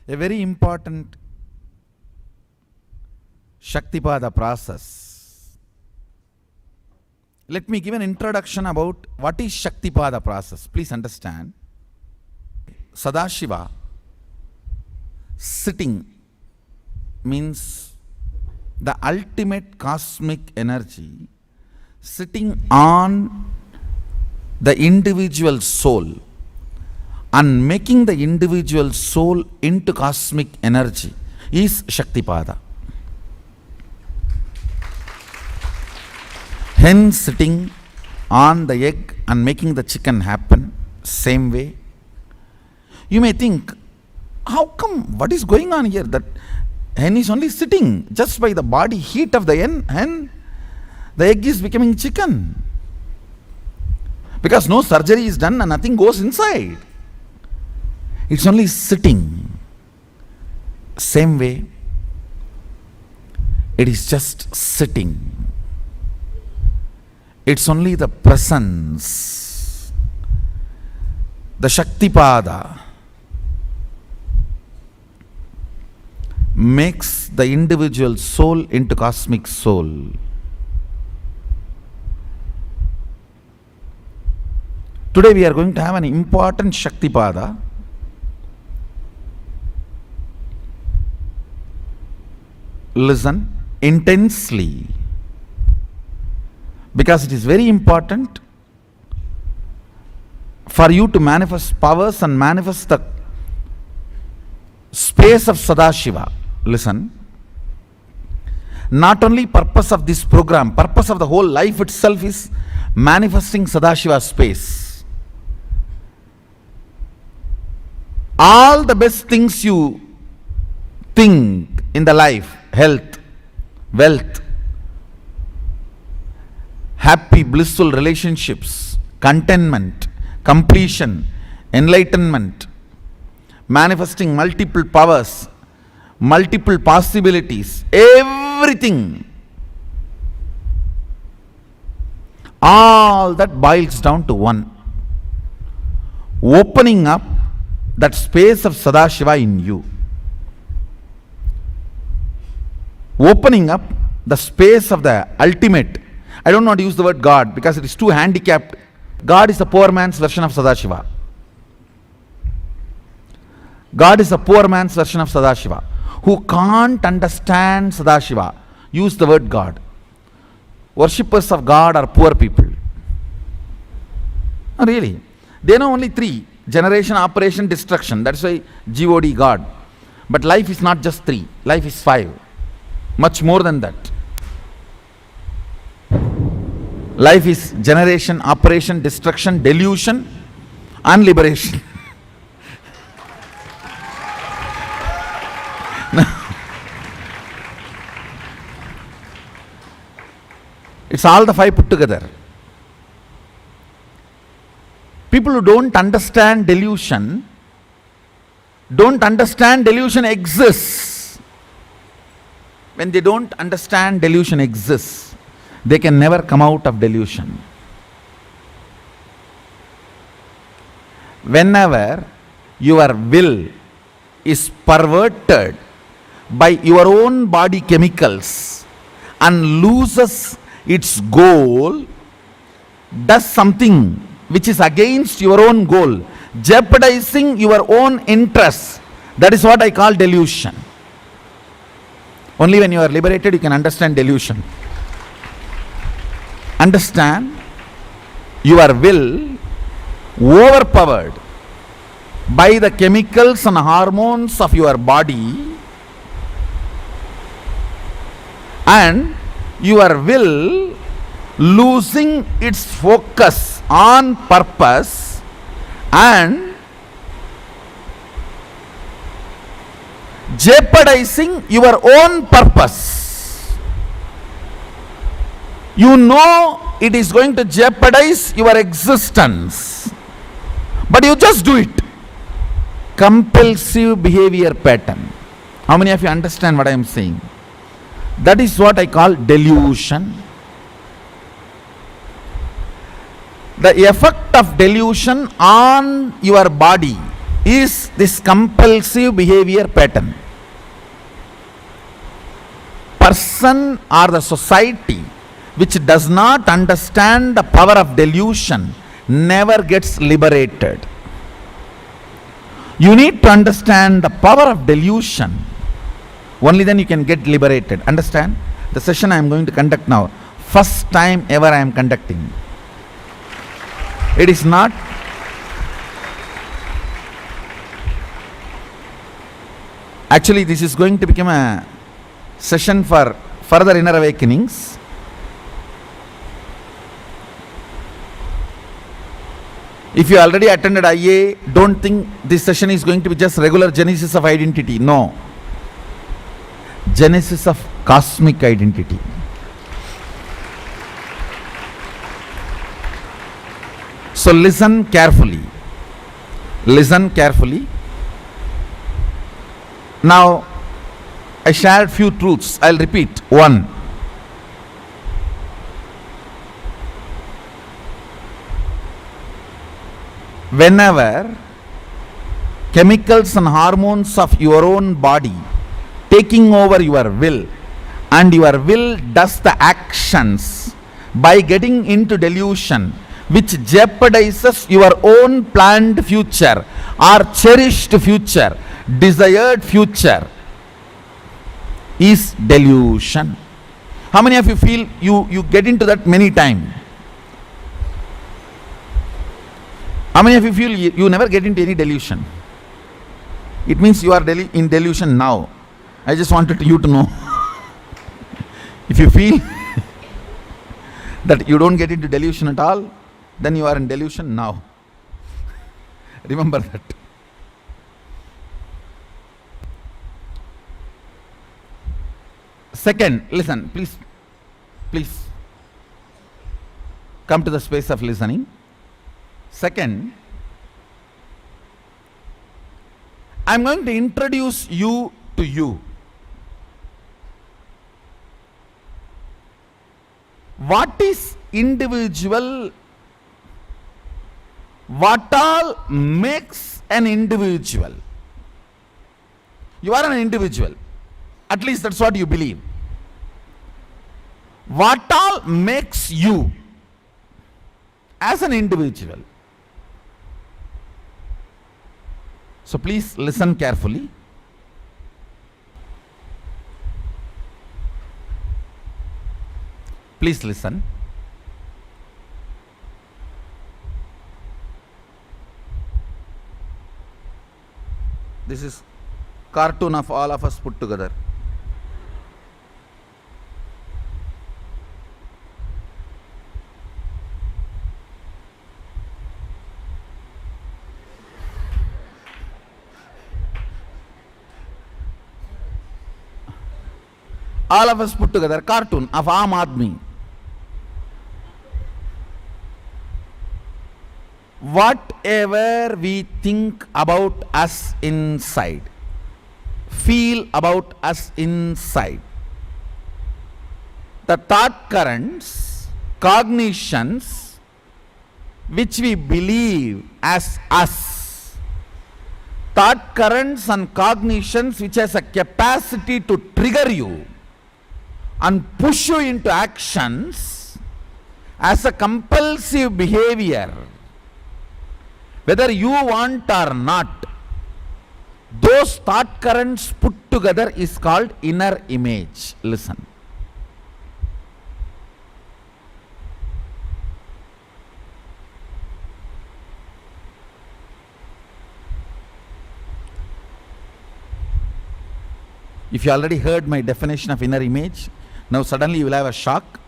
A very important Shaktipada process. Let me give an introduction about what is Shaktipada process. Please understand. Sadashiva sitting means the ultimate cosmic energy sitting on the individual soul and making the individual soul into cosmic energy is Shaktipada. Hen sitting on the egg and making the chicken happen, same way. You may think, how come, what is going on here? That hen is only sitting just by the body heat of the hen, the egg is becoming chicken. Because no surgery is done and nothing goes inside. It's only sitting. Same way, it is just sitting. It's only the presence. The Shaktipada makes the individual soul into cosmic soul. Today we are going to have an important Shaktipada. Listen intensely, because it is very important for you to manifest powers and manifest the space of Sadashiva. Listen, not only purpose of this program, purpose of the whole life itself is manifesting Sadashiva space. All the best things you think in the life, health, wealth, happy, blissful relationships, contentment, completion, enlightenment, manifesting multiple powers, multiple possibilities, everything, all that boils down to one: opening up that space of Sadashiva in you. Opening up the space of the ultimate. I don't want to use the word God because it is too handicapped. God is a poor man's version of Sadashiva. God is a poor man's version of Sadashiva. Who can't understand Sadashiva, use the word God. Worshippers of God are poor people. Oh, really? They know only three: generation, operation, destruction. That's why God, God. But life is not just three. Life is five. Much more than that. Life is generation, operation, destruction, delusion, and liberation. It's all the five put together. People who don't understand delusion exists. When they don't understand delusion exists, they can never come out of delusion. Whenever your will is perverted by your own body chemicals and loses its goal, does something which is against your own goal, jeopardizing your own interests, that is what I call delusion. Only when you are liberated you can understand delusion. Understand, your will overpowered by the chemicals and hormones of your body, and your will losing its focus on purpose and jeopardizing your own purpose. You know it is going to jeopardize your existence, but you just do it. Compulsive behavior pattern. How many of you understand what I am saying? That is what I call delusion. The effect of delusion on your body is this compulsive behavior pattern. Person or the society which does not understand the power of delusion never gets liberated. You need to understand the power of delusion. Only then you can get liberated. Understand? The session I am going to conduct now, first time ever I am conducting. It is not actually, this is going to become a session for further inner awakenings. If you already attended IA, don't think this session is going to be just regular genesis of identity. No. Genesis of cosmic identity. So listen carefully. Listen carefully. Now, I shared few truths. I'll repeat. One. Whenever chemicals and hormones of your own body taking over your will, and your will does the actions by getting into delusion which jeopardizes your own planned future or cherished future, desired future, is delusion. How many of you feel you get into that many times? How many of you feel you never get into any delusion? It means you are in delusion now. I just wanted you to know. If you feel that you don't get into delusion at all, then you are in delusion now. Remember that. Second, listen, please come to the space of listening. Second, I am going to introduce you to you. What is individual? What all makes an individual? You are an individual. At least that's what you believe. What all makes you as an individual? So please listen carefully. Please listen. This is cartoon of all of us put together. All of us put together, cartoon of Aam Aadmi. Whatever we think about us inside, feel about us inside, the thought currents, cognitions which we believe as us, thought currents and cognitions which has a capacity to trigger you and push you into actions as a compulsive behavior, whether you want or not, those thought currents put together is called inner image. Listen. If you already heard my definition of inner image, now suddenly you will have a shock.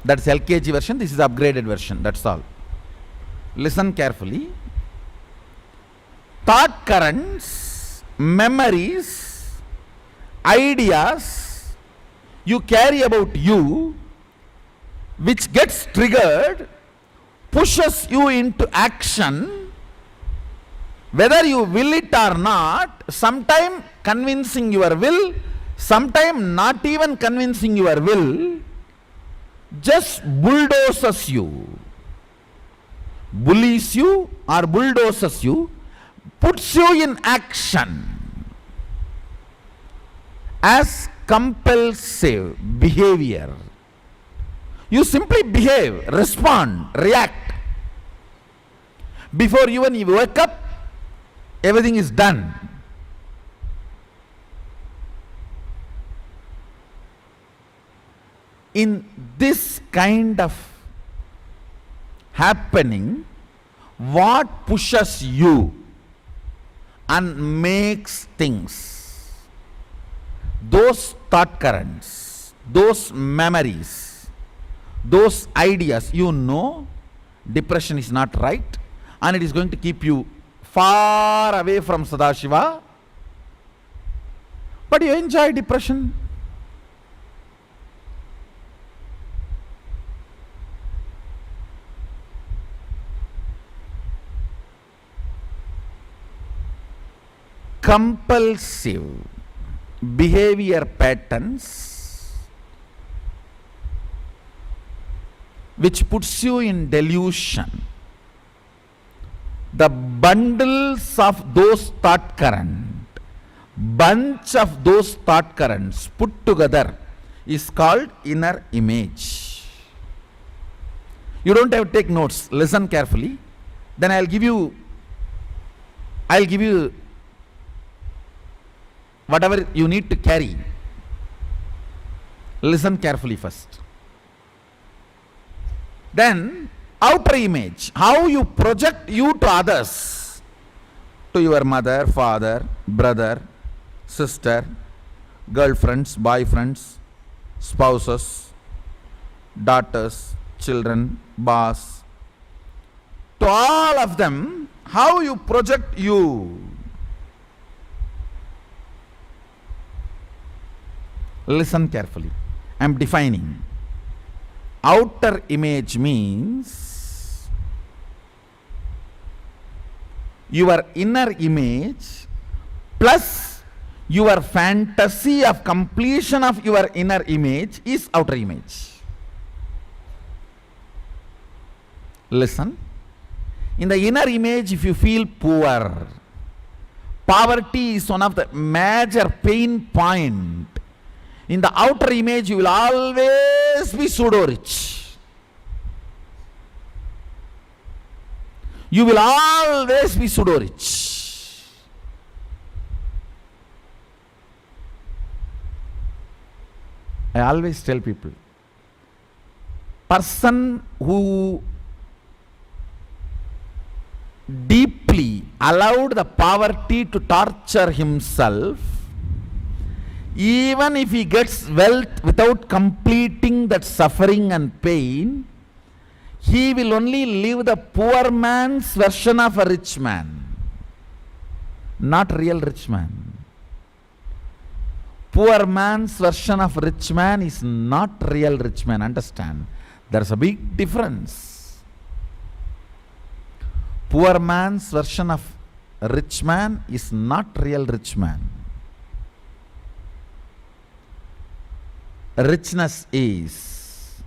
That's LKG version, this is upgraded version, that's all. Listen carefully. Thought currents, memories, ideas you carry about you, which gets triggered, pushes you into action, whether you will it or not, sometime convincing your will, sometime not even convincing your will, just bulldozes you, bullies you or bulldozes you, puts you in action as compulsive behavior. You simply behave, respond, react. Before even you wake up, everything is done. In this kind of happening, what pushes you and makes things, those thought currents, those memories, those ideas, you know depression is not right and it is going to keep you far away from Sadashiva, but you enjoy depression. Compulsive behavior patterns which puts you in delusion. The bundles of those thought current, bunch of those thought currents put together is called inner image. You don't have to take notes, listen carefully. Then I'll give you whatever you need to carry. Listen carefully first. Then outer image, how you project you to others, to your mother, father, brother, sister, girlfriends, boyfriends, spouses, daughters, children, boss, to all of them, how you project you. Listen carefully. I am defining. Outer image means your inner image plus your fantasy of completion of your inner image is outer image. Listen. In the inner image, if you feel poor, poverty is one of the major pain point. In the outer image, you will always be pseudo-rich. You will always be pseudo-rich. I always tell people, person who deeply allowed the poverty to torture himself, even if he gets wealth without completing that suffering and pain, he will only live the poor man's version of a rich man, not real rich man. Poor man's version of rich man is not real rich man. Understand? There's a big difference. Poor man's version of rich man is not real rich man. Richness is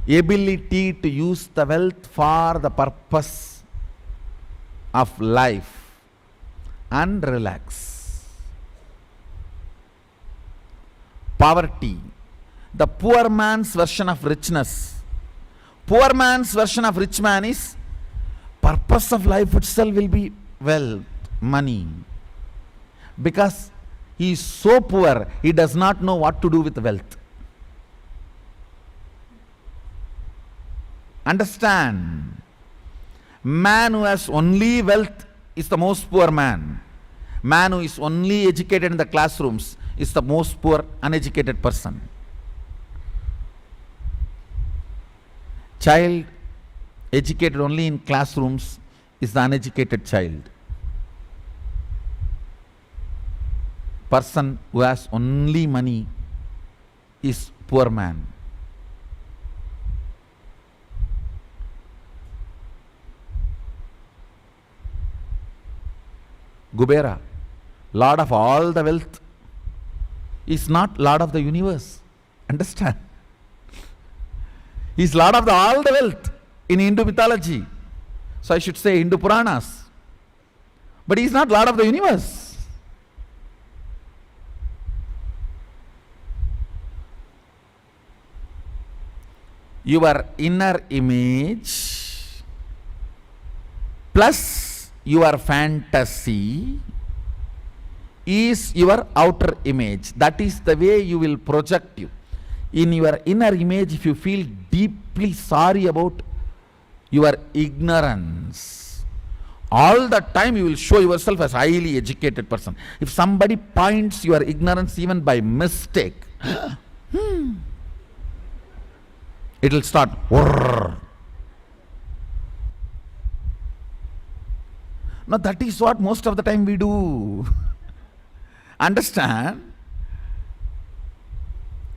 ability to use the wealth for the purpose of life and relax. Poverty, the poor man's version of richness. Poor man's version of rich man is purpose of life itself will be wealth, money. Because he is so poor, he does not know what to do with wealth. Understand, man who has only wealth is the most poor man. Man who is only educated in the classrooms is the most poor, uneducated person. Child educated only in classrooms is the uneducated child. Person who has only money is poor man. Kubera, Lord of all the wealth, is not Lord of the universe. Understand? He is Lord of all the wealth in Hindu mythology. So I should say Hindu Puranas. But he is not Lord of the universe. Your inner image plus your fantasy is your outer image. That is the way you will project you. In your inner image, if you feel deeply sorry about your ignorance, all the time you will show yourself as highly educated person. If somebody points your ignorance even by mistake, it will start. Now that is what most of the time we do. Understand?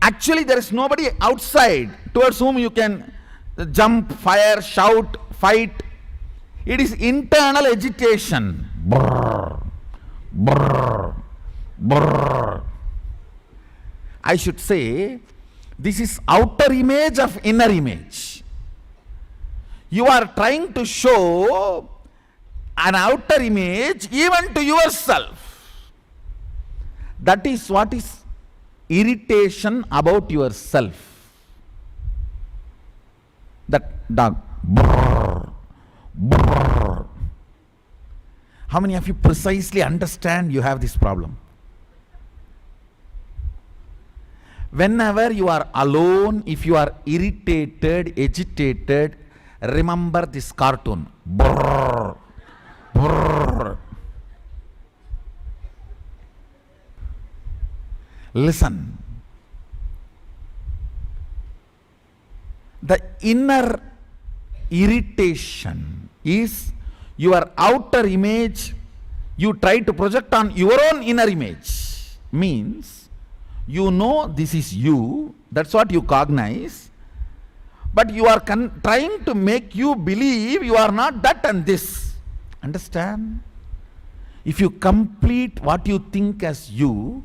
Actually, there is nobody outside towards whom you can jump, fire, shout, fight. It is internal agitation. Brrr, brrr, brrr. I should say, this is outer image of inner image. You are trying to show an outer image even to yourself. That is what is irritation about yourself. That dog. Brrr, brrr. How many of you precisely understand you have this problem? Whenever you are alone, if you are irritated, agitated, remember this cartoon. Brrr, brrr. Listen. The inner irritation is your outer image you try to project on your own inner image. Means you know this is you, that's what you cognize, but you are trying to make you believe you are not that and this. Understand? If you complete what you think as you,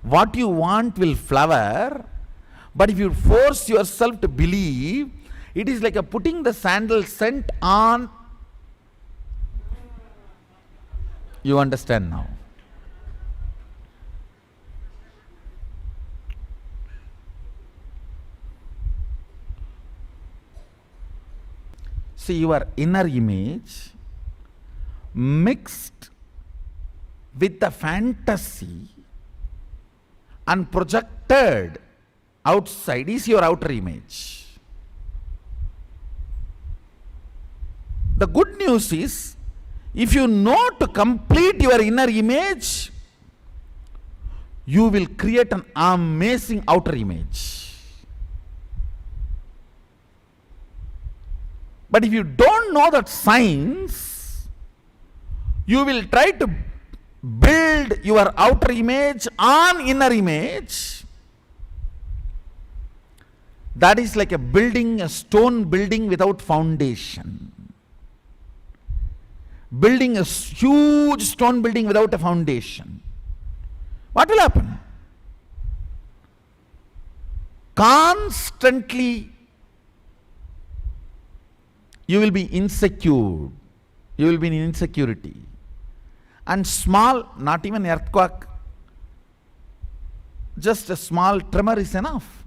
what you want will flower. But if you force yourself to believe, it is like a putting the sandal scent on. You understand now? See, your inner image mixed with the fantasy and projected outside is your outer image. The good news is, if you know to complete your inner image, you will create an amazing outer image. But if you don't know that science, you will try to build your outer image on inner image. That is like a stone building without foundation. Building a huge stone building without a foundation. What will happen? Constantly you will be insecure. You will be in insecurity. And small, not even earthquake, just a small tremor is enough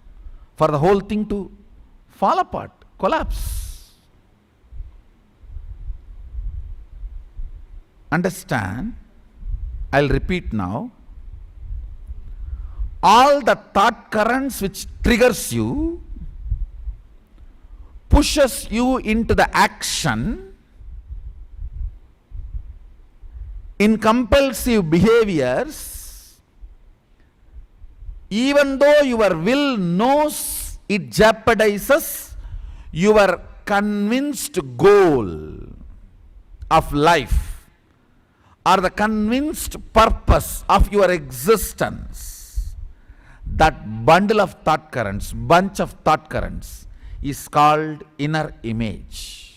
for the whole thing to fall apart, collapse. Understand? I'll repeat now. All the thought currents which triggers you, pushes you into the action in compulsive behaviors, even though your will knows it jeopardizes your convinced goal of life or the convinced purpose of your existence. That bundle of thought currents, bunch of thought currents is called inner image.